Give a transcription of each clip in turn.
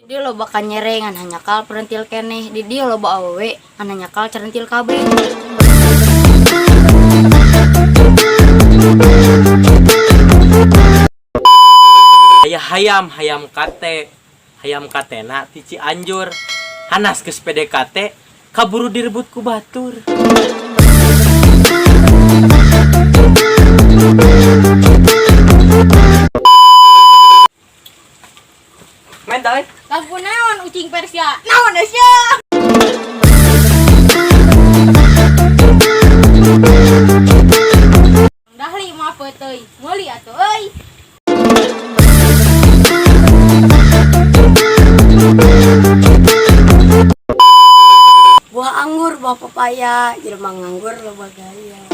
Dia loba kanyerengan hanya kal perentil keneh. Di dia loba awewe hanya kal cerentil kabeh. Hayam katena ti Cianjur hanas geus PDKT kaburu direbut ku batur. Main tah Lagu naon ucing Persia? Naon Asia? Dahli maaf teuy, meuli atuh euy. Buah anggur, buah pepaya, jelema nganggur loba gaya.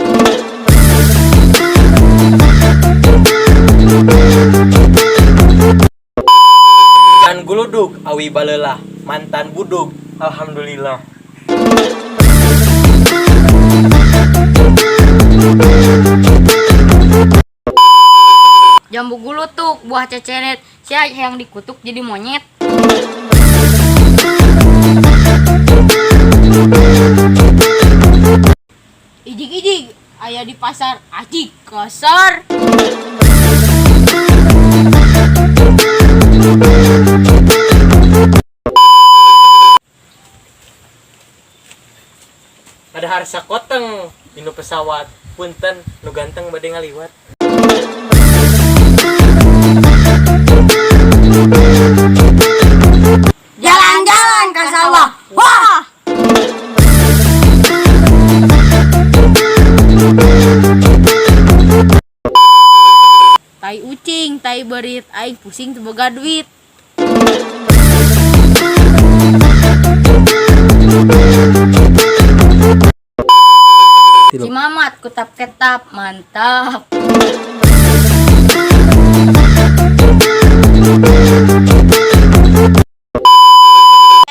Kan guludug awi balelah mantan budug alhamdulillah. Jambu gulutuk, buah cecenet, sia yang dikutuk jadi monyet. Ijig-ijig aya di pasar ajik kasar. Ada harsa koteng dinu pesawat punten nu ganteng bade ngaliwat. Jalan-jalan ke sawah. Wah! Tai ucing, tai berit, aing pusing teu boga duit. Si Mamat kutap ketap mantap.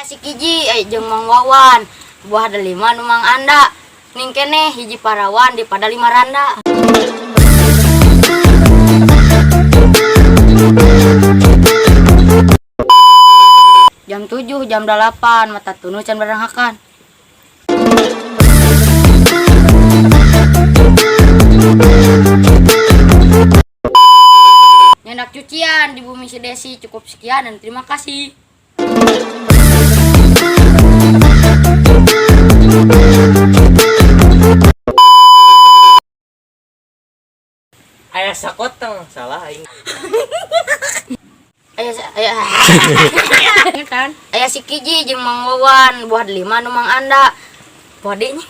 Si Kiji jeung Mang Wawan buah delima nu Mang Anda ning keneh hiji parawan di pada 5 randa. Jam 7, jam 8 mata tunu can barenghakan. Nyendak cucian di bumi si Desi cukup sekian dan terima kasih. Aya sakoteng salah aing. Aya si Kiji jeung Mang Wawan buah delima nu Mang Anda. Buah denya.